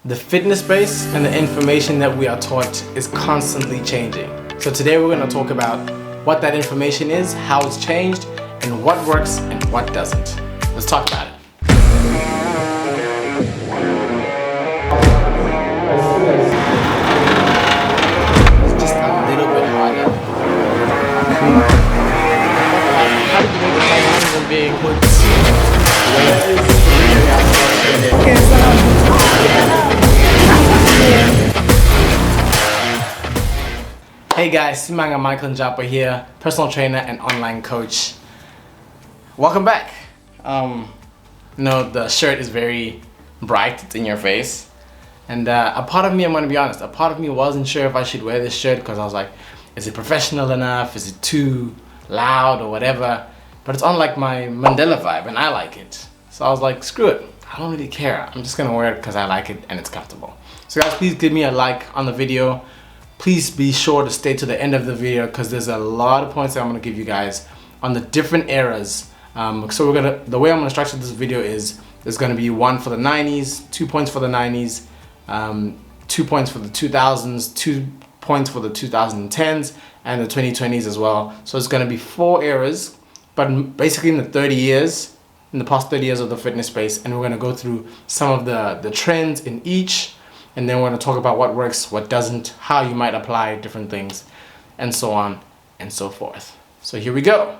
The fitness space and the information that we are taught is constantly changing. So today we're going to talk about what that information is, how it's changed, and what works and what doesn't. Let's talk about it. It's just a little bit harder. How did you make the time from being put? Hey guys, Simanga Michael Njapa here, personal trainer and online coach. Welcome back. The shirt is very bright, it's in your face. And a part of me, I'm going to be honest, a part of me wasn't sure if I should wear this shirt because I was like, is it professional enough? Is it too loud or whatever? But it's on like my Mandela vibe and I like it. So I was like, screw it, I don't really care. I'm just going to wear it because I like it and it's comfortable. So guys, please give me a like on the video. Please be sure to stay to the end of the video because there's a lot of points that I'm going to give you guys on the different eras. So the way I'm going to structure this video is there's going to be one for the 90s, 2 points for the 90s, 2 points for the 2000s, 2 points for the 2010s, and the 2020s as well. So it's going to be 4 eras, but basically in the past 30 years of the fitness space, and we're going to go through some of the trends in each. And then we're going to talk about what works, what doesn't, how you might apply different things, and so on and so forth. So here we go.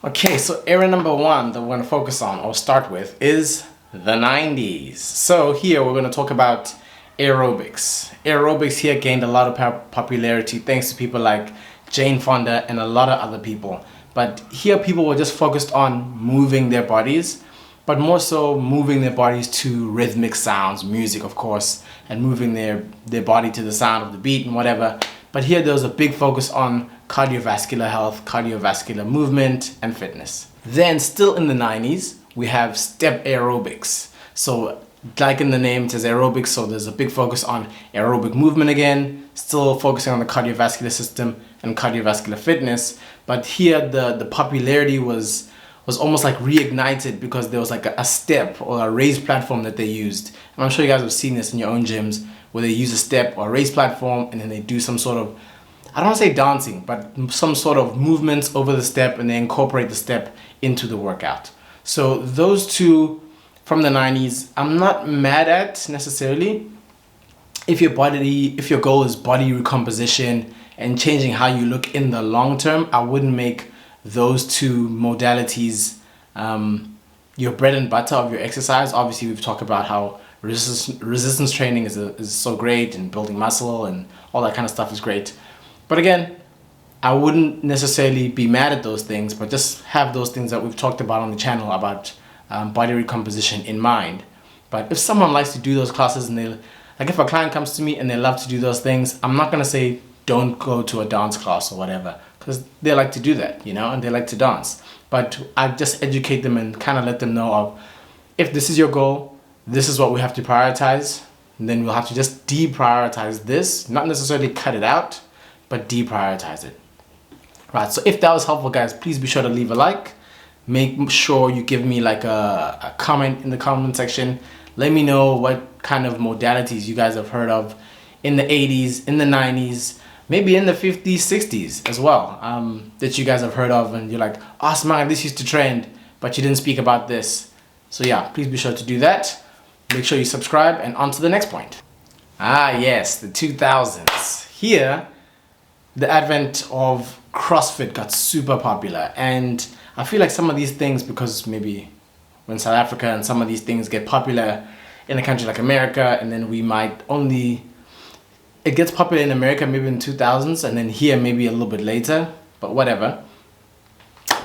Okay, so era number 1 that we're going to focus on or start with is the 90s. So here we're going to talk about aerobics. Aerobics here gained a lot of popularity thanks to people like Jane Fonda and a lot of other people. But here people were just focused on moving their bodies, but more so moving their bodies to rhythmic sounds, music of course, and moving their body to the sound of the beat and whatever. But here there was a big focus on cardiovascular health, cardiovascular movement, and fitness. Then still in the 90s, we have step aerobics. So like in the name, it says aerobics, so there's a big focus on aerobic movement again, still focusing on the cardiovascular system and cardiovascular fitness. But here the popularity was almost like reignited because there was like a step or a raised platform that they used. And I'm sure you guys have seen this in your own gyms where they use a step or a raised platform and then they do some sort of, I don't want to say dancing, but some sort of movements over the step and they incorporate the step into the workout. So those two from the 90s, I'm not mad at necessarily. If your goal is body recomposition and changing how you look in the long term, I wouldn't make those two modalities your bread and butter of your exercise. Obviously we've talked about how resistance training is so great and building muscle and all that kind of stuff is great, but again, I wouldn't necessarily be mad at those things, but just have those things that we've talked about on the channel about body recomposition in mind. But if someone likes to do those classes and if a client comes to me and they love to do those things, I'm not gonna say don't go to a dance class or whatever, because they like to do that, and they like to dance. But I just educate them and kind of let them know of, if this is your goal, this is what we have to prioritize, and then we'll have to just deprioritize this, not necessarily cut it out, but deprioritize it. Right, so if that was helpful guys, please be sure to leave a like. Make sure you give me like a comment in the comment section. Let me know what kind of modalities you guys have heard of in the 80s, in the 90s, maybe in the 50s, 60s as well, that you guys have heard of and you're like, awesome, man, this used to trend, but you didn't speak about this. So yeah, please be sure to do that. Make sure you subscribe, and on to the next point. Yes, the 2000s. Here, the advent of CrossFit got super popular, and I feel like some of these things, because maybe when South Africa and some of these things get popular in a country like America, and then it gets popular in America maybe in 2000s, and then here maybe a little bit later, but whatever.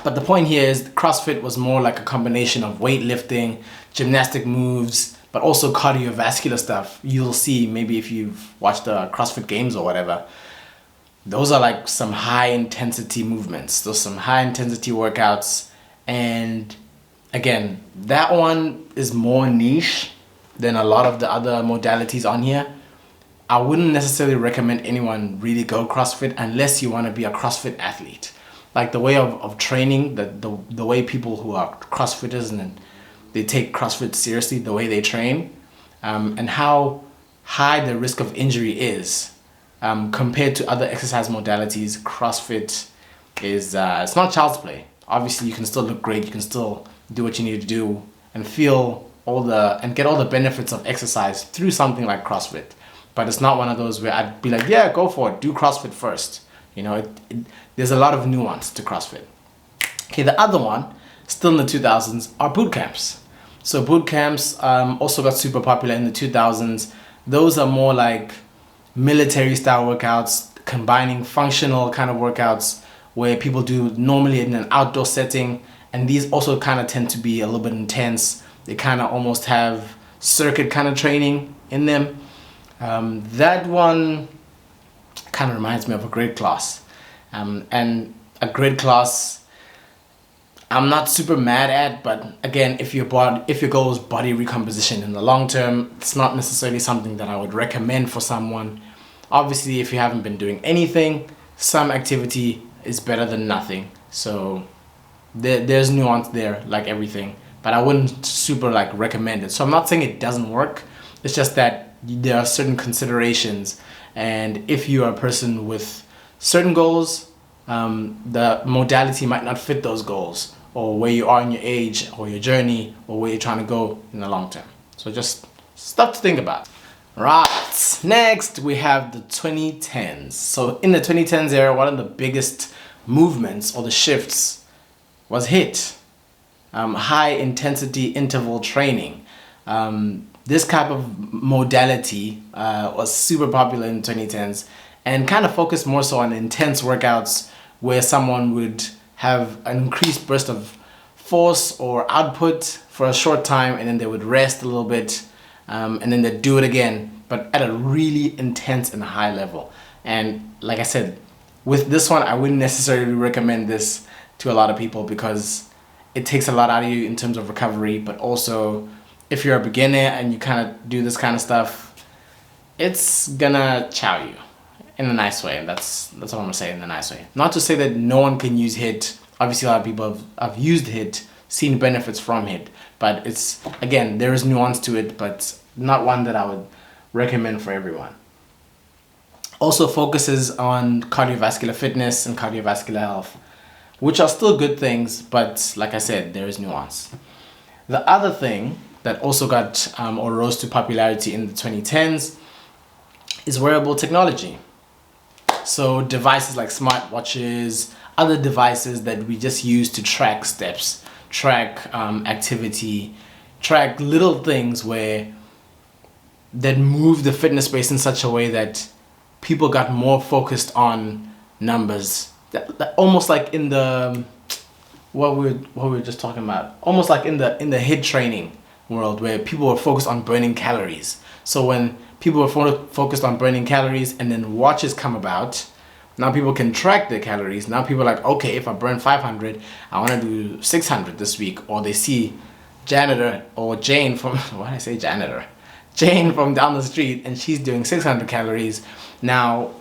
But the point here is CrossFit was more like a combination of weightlifting, gymnastic moves, but also cardiovascular stuff. You'll see maybe if you've watched the CrossFit Games or whatever, those are like some high intensity movements, those some high intensity workouts. And again, that one is more niche than a lot of the other modalities on here. I wouldn't necessarily recommend anyone really go CrossFit unless you want to be a CrossFit athlete. Like the way of training, the way people who are CrossFitters and they take CrossFit seriously, the way they train, and how high the risk of injury is compared to other exercise modalities. CrossFit is it's not child's play. Obviously, you can still look great. You can still do what you need to do and feel get all the benefits of exercise through something like CrossFit. But it's not one of those where I'd be like, yeah, go for it. Do CrossFit first. You know, there's a lot of nuance to CrossFit. Okay, the other one, still in the 2000s, are boot camps. So boot camps also got super popular in the 2000s. Those are more like military style workouts, combining functional kind of workouts where people do normally in an outdoor setting. And these also kind of tend to be a little bit intense. They kind of almost have circuit kind of training in them. That one kind of reminds me of a grade class. And a grade class, I'm not super mad at, but again, if your goal is body recomposition in the long term, it's not necessarily something that I would recommend for someone. Obviously, if you haven't been doing anything, some activity is better than nothing. So there's nuance there, like everything, but I wouldn't super like recommend it. So I'm not saying it doesn't work. It's just that there are certain considerations, and if you are a person with certain goals, the modality might not fit those goals, or where you are in your age or your journey, or where you're trying to go in the long term. So just stuff to think about. Right, next we have the 2010s. So in the 2010s era, one of the biggest movements or the shifts was HIIT, high intensity interval training. This type of modality was super popular in the 2010s and kind of focused more so on intense workouts where someone would have an increased burst of force or output for a short time, and then they would rest a little bit, and then they'd do it again, but at a really intense and high level. And like I said, with this one, I wouldn't necessarily recommend this to a lot of people because it takes a lot out of you in terms of recovery, but also if you're a beginner and you kind of do this kind of stuff, it's gonna chow you in a nice way. That's what I'm gonna say, in a nice way. Not to say that no one can use HIIT. Obviously, a lot of people have used HIIT, seen benefits from HIIT, but it's, again, there is nuance to it, but not one that I would recommend for everyone. Also focuses on cardiovascular fitness and cardiovascular health, which are still good things, but like I said, there is nuance. The other thing that also got or rose to popularity in the 2010s is wearable technology. So devices like smartwatches, other devices that we just use to track steps, track activity, track little things that move the fitness space in such a way that people got more focused on numbers. That almost like in the what we were just talking about, almost like in the HIIT training world where people were focused on burning calories. So when people were focused on burning calories and then watches come about, now people can track their calories. Now people are like, okay, if I burn 500, I want to do 600 this week. Or they see janitor or Jane from, why did I say janitor? Jane from down the street, and she's doing 600 calories. Now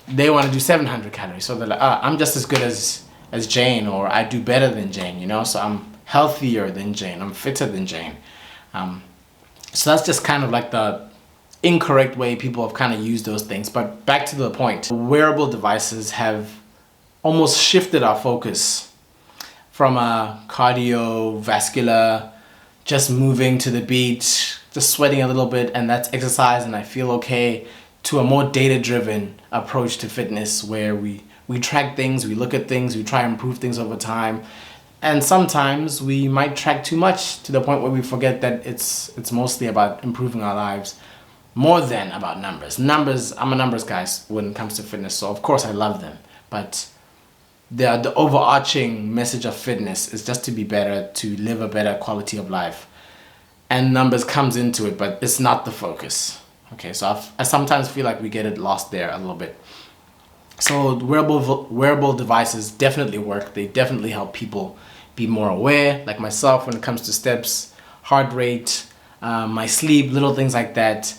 they want to do 700 calories. So they're like, I'm just as good as Jane, or I do better than Jane, you know? So I'm healthier than Jane, I'm fitter than Jane. So that's just kind of like the incorrect way people have kind of used those things. But back to the point, wearable devices have almost shifted our focus from a cardiovascular, just moving to the beach, just sweating a little bit, and that's exercise and I feel okay, to a more data-driven approach to fitness where we track things, we look at things, we try and improve things over time. And sometimes we might track too much to the point where we forget that it's mostly about improving our lives more than about numbers. Numbers, I'm a numbers guy when it comes to fitness, so of course I love them. But the overarching message of fitness is just to be better, to live a better quality of life. And numbers comes into it, but it's not the focus. Okay, so I sometimes feel like we get it lost there a little bit. So wearable devices definitely work. They definitely help people be more aware, like myself when it comes to steps, heart rate, my sleep, little things like that.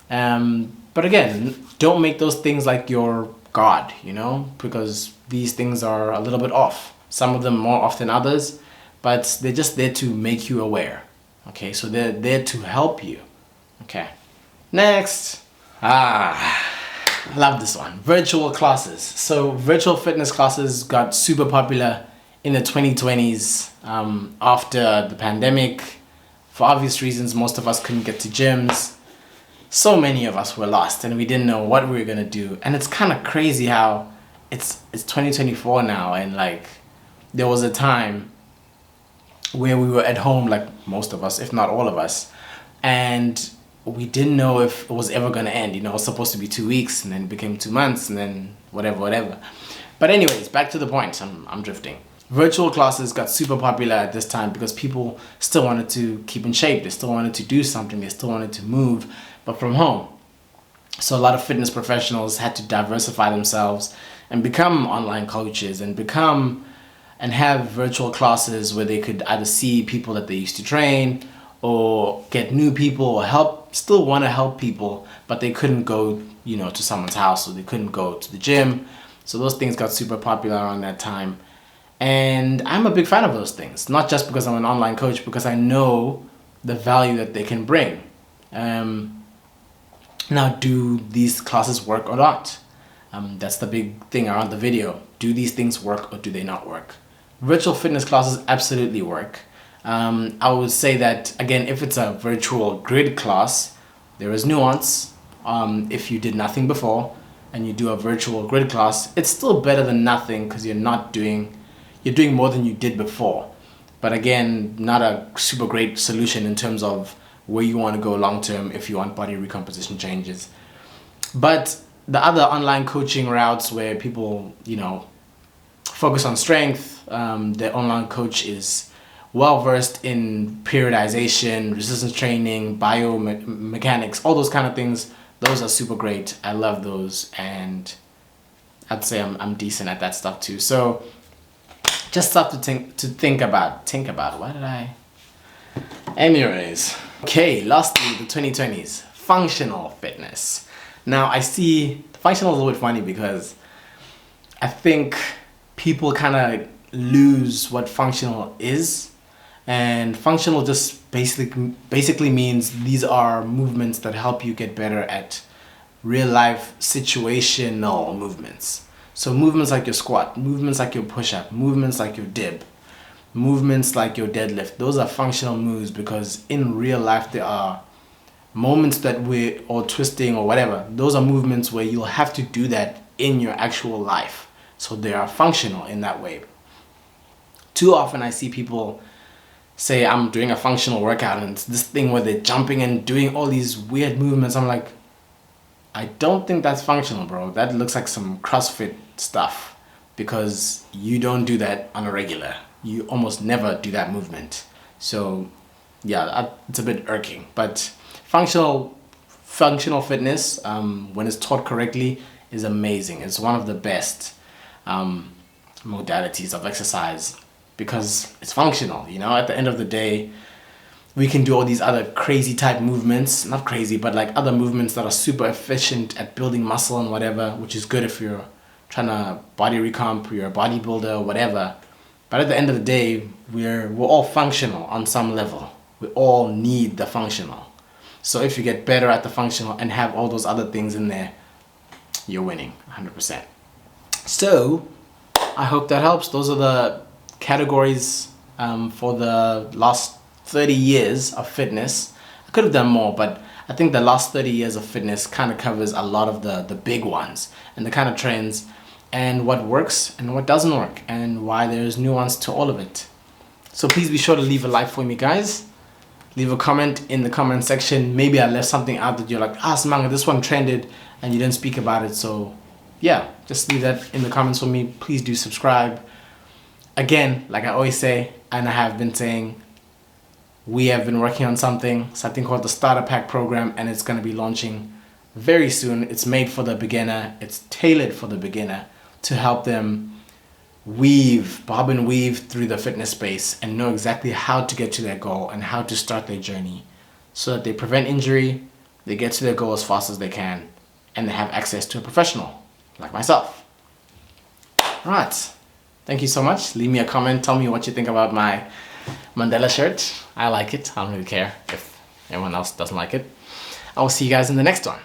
But again, don't make those things like your God, you know, because these things are a little bit off. Some of them more off than others, but they're just there to make you aware. Okay, so they're there to help you, Okay. Next. I love this one. Virtual classes. So virtual fitness classes got super popular in the 2020s after the pandemic. For obvious reasons, most of us couldn't get to gyms. So many of us were lost and we didn't know what we were gonna do. And it's kind of crazy how it's 2024 now, and like there was a time where we were at home, like most of us, if not all of us, and we didn't know if it was ever gonna end. You know, it was supposed to be 2 weeks, and then it became 2 months, and then whatever. But anyways, back to the point. I'm drifting. Virtual classes got super popular at this time because people still wanted to keep in shape. They still wanted to do something. They still wanted to move, but from home. So a lot of fitness professionals had to diversify themselves and become online coaches and have virtual classes where they could either see people that they used to train or get new people or still want to help people, but they couldn't go, you know, to someone's house, or they couldn't go to the gym. So those things got super popular around that time. And I'm a big fan of those things, not just because I'm an online coach, because I know the value that they can bring. Now, do these classes work or not? That's the big thing around the video. Do these things work or do they not work? Virtual fitness classes absolutely work. I would say that, again, if it's a virtual grid class, there is nuance. If you did nothing before and you do a virtual grid class, it's still better than nothing because you're doing more than you did before. But again, not a super great solution in terms of where you want to go long term if you want body recomposition changes. But the other online coaching routes where people, you know, focus on strength, the online coach is well versed in periodization, resistance training, biomechanics, all those kind of things. Those are super great. I love those, and I'd say I'm decent at that stuff too. So just stuff to think about. Why did I? Anyways, okay. Lastly, the 2020s, functional fitness. Now I see functional is a little bit funny because I think people kind of lose what functional is, and functional just basically means these are movements that help you get better at real life situational movements. So movements like your squat, movements like your push-up, movements like your dip, movements like your deadlift, those are functional moves because in real life there are moments or twisting or whatever, those are movements where you'll have to do that in your actual life. So they are functional in that way. Too often I see people say I'm doing a functional workout and it's this thing where they're jumping and doing all these weird movements. I'm like, I don't think that's functional, bro. That looks like some CrossFit stuff because you don't do that on a regular. You almost never do that movement. So yeah, it's a bit irking, but functional fitness, when it's taught correctly, is amazing. It's one of the best modalities of exercise because it's functional. You know, at the end of the day, we can do all these other crazy type movements, not crazy, but like other movements that are super efficient at building muscle and whatever, which is good if you're trying to body recomp, you're a bodybuilder, whatever. But at the end of the day, we're all functional on some level. We all need the functional. So if you get better at the functional and have all those other things in there, you're winning 100%. So I hope that helps. Those are the categories for the last 30 years of fitness. I could have done more, but I think the last 30 years of fitness kind of covers a lot of the big ones and the kind of trends and what works and what doesn't work and why there's nuance to all of it. So please be sure to leave a like for me, guys. Leave a comment in the comment section. Maybe I left something out that you're like, Simanga, this one trended and you didn't speak about it. So yeah, just leave that in the comments for me. Please do subscribe. Again, like I always say, and I have been saying, we have been working on something called the Starter Pack program, and it's going to be launching very soon. It's made for the beginner. It's tailored for the beginner to help them bob and weave through the fitness space and know exactly how to get to their goal and how to start their journey so that they prevent injury, they get to their goal as fast as they can, and they have access to a professional like myself. Right. Thank you so much. Leave me a comment. Tell me what you think about my Mandela shirt. I like it. I don't really care if anyone else doesn't like it. I will see you guys in the next one.